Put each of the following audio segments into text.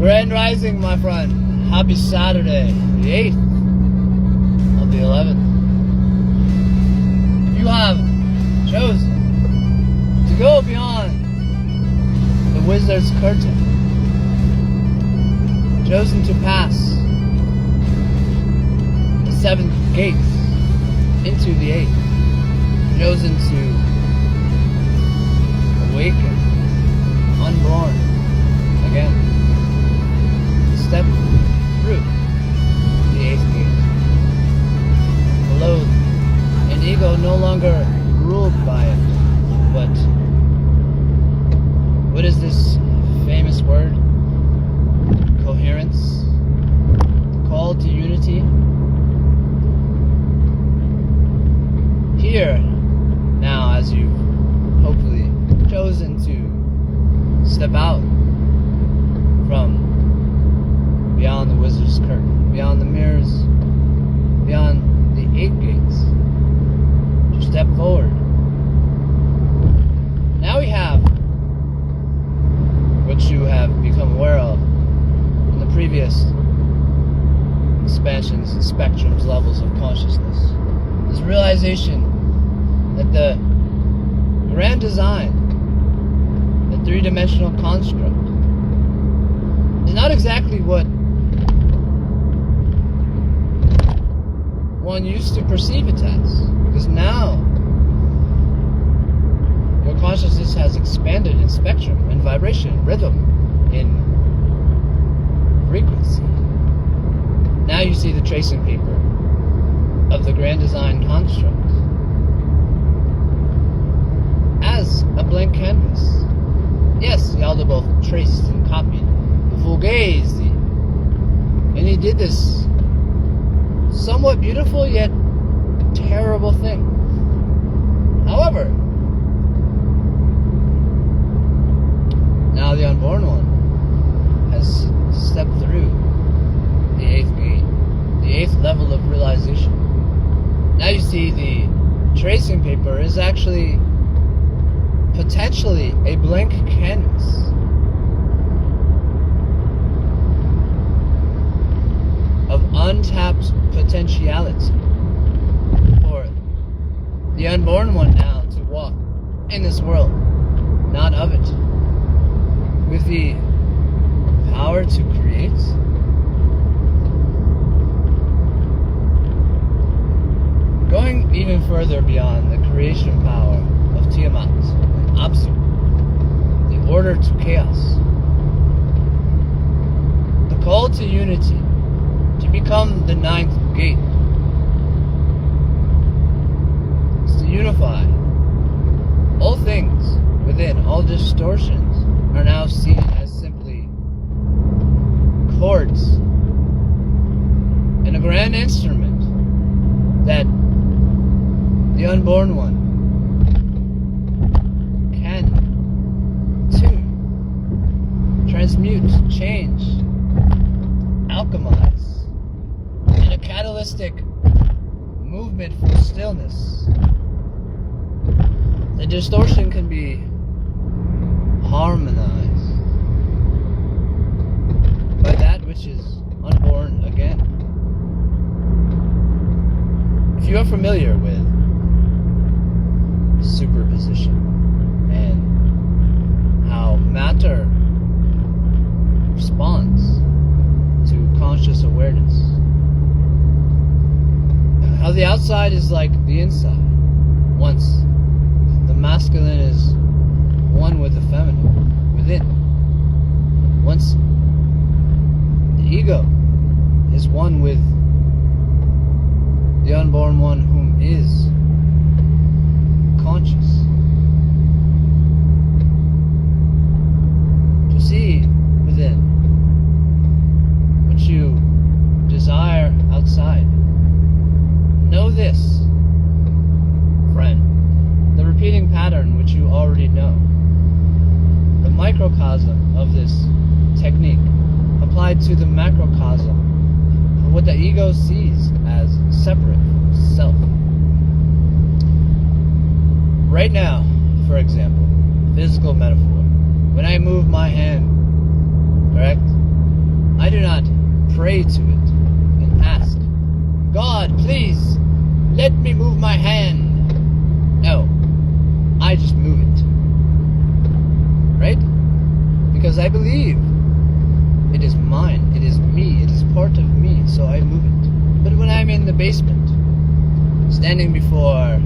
Grand Rising, my friend. Happy Saturday, the 8th of the 11th. You have chosen to go beyond the wizard's curtain, chosen to pass the 7th gate into the 8th, chosen to awaken, unborn again. Step through the 8th gate. Below, an ego no longer ruled by it, but what is this famous word? Coherence? Call to unity? Here, now, as you've hopefully chosen to step out from beyond the wizard's curtain, beyond the mirrors, beyond the 8 gates, to step forward. Now we have what you have become aware of in the previous expansions and spectrums, levels of consciousness. This realization that the grand design, the three-dimensional construct, is not exactly what one used to perceive it as, because now your consciousness has expanded in spectrum, in vibration, rhythm, in frequency. Now you see the tracing paper of the grand design construct as a blank canvas. Yes, Yalda both traced and copied the Fulgaze, and he did this somewhat beautiful yet terrible thing. However, now the unborn one has stepped through the 8th gate, the 8th level of realization. Now you see the tracing paper is actually potentially a blank canvas. Of untapped potentiality for the unborn one now to walk in this world, not of it, with the power to create, going even further beyond the creation power of Tiamat and Apsu, the order to chaos, the call to unity, to become the 9th gate. It's to unify all things within. All distortions are now seen as simply chords and a grand instrument that the unborn one can tune, transmute, change, alchemize in a catalytic movement for stillness. The distortion can be harmonized by that which is unborn again. If you are familiar with superposition and how matter responds to conscious awareness, how the outside is like the inside. Once the masculine is one with the feminine within, once the ego is one with the unborn one whom is conscious, to see within what you desire outside. Know this, friend, the repeating pattern which you already know, the microcosm of this technique applied to the macrocosm of what the ego sees as separate from self. Right now, for example, physical metaphor, when I move my hand, correct? because I believe it is mine, it is me, it is part of me, so I move it. But when I'm in the basement, standing before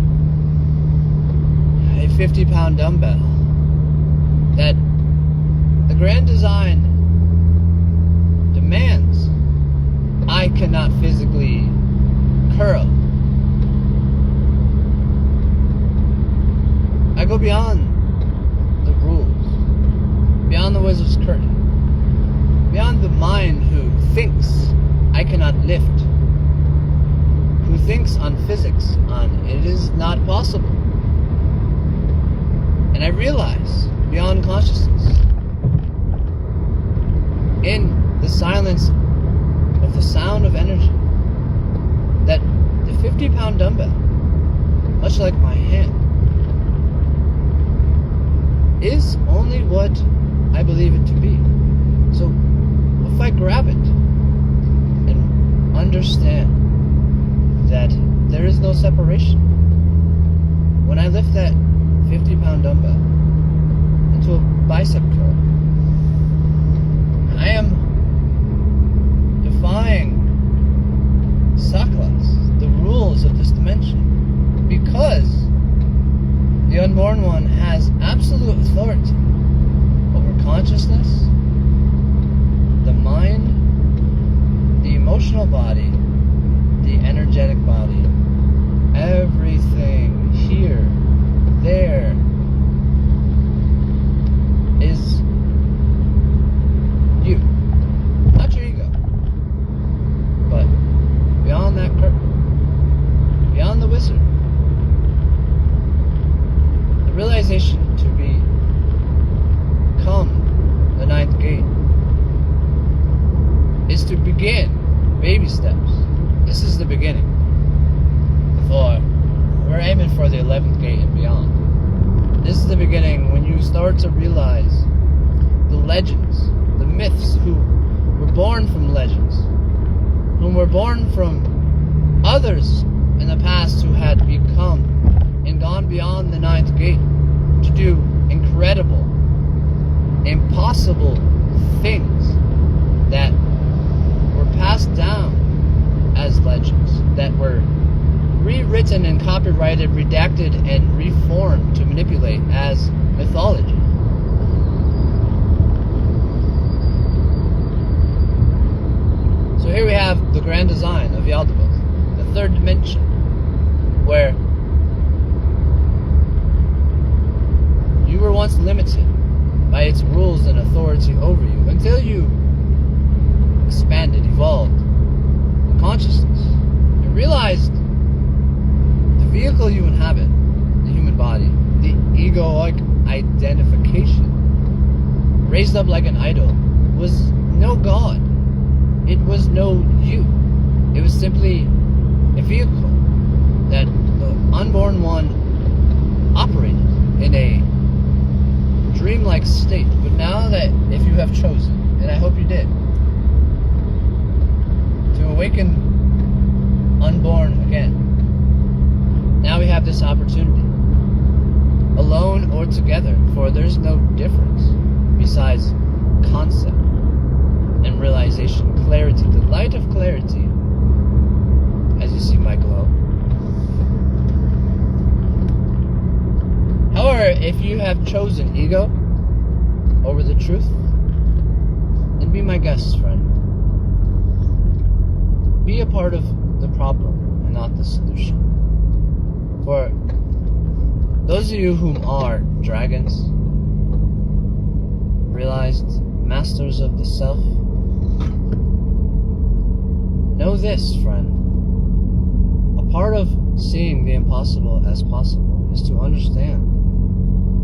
a 50-pound dumbbell that the grand design demands I cannot physically curl, I go beyond the rules, beyond the wizard's curtain, beyond the mind who thinks I cannot lift, who thinks on physics, on it is not possible. And I realize beyond consciousness, in the silence of the sound of energy, that the 50-pound dumbbell, much like my hand, is only what I believe it to be. So if I grab it and understand that there is no separation, when I lift that 50-pound dumbbell into a bicep curl, I am defying Saklas, the rules of this dimension, because the Unborn One has absolute authority over consciousness, the mind, the emotional body, the energetic body, everything here, there, is you, not your ego, but beyond that curtain, beyond the wizard, the realization to become the ninth gate is to begin baby steps. This is the beginning. We're aiming for the 11th gate and beyond. This is the beginning when you start to realize the legends, the myths who were born from legends, whom were born from others in the past who had become and gone beyond the ninth gate to do incredible, impossible things that were passed down as legends, that were rewritten and copyrighted, redacted, and reformed to manipulate as mythology. So here we have the grand design of Yaldabaoth, the third dimension, where you were once limited by its rules and authority over you until you expanded, evolved in consciousness, and realized the vehicle you inhabit, the human body, the egoic identification, raised up like an idol, was no God. It was no you. It was simply a vehicle that the Unborn One operated in a dreamlike state. But now that if you have chosen, and I hope you did, to awaken unborn again, now we have this opportunity, alone or together, for there's no difference besides concept and realization, clarity, the light of clarity, as you see my glow. However, if you have chosen ego over the truth, then be my guest, friend. Be a part of the problem and not the solution. For those of you whom are dragons, realized masters of the self, know this, friend. A part of seeing the impossible as possible is to understand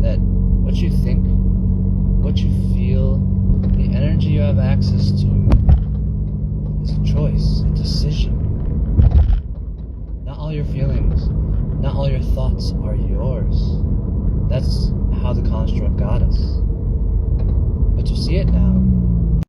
that what you think, what you feel, the energy you have access to is a choice, a decision. Not all your feelings, not all your thoughts are yours. That's how the construct got us. But to see it now,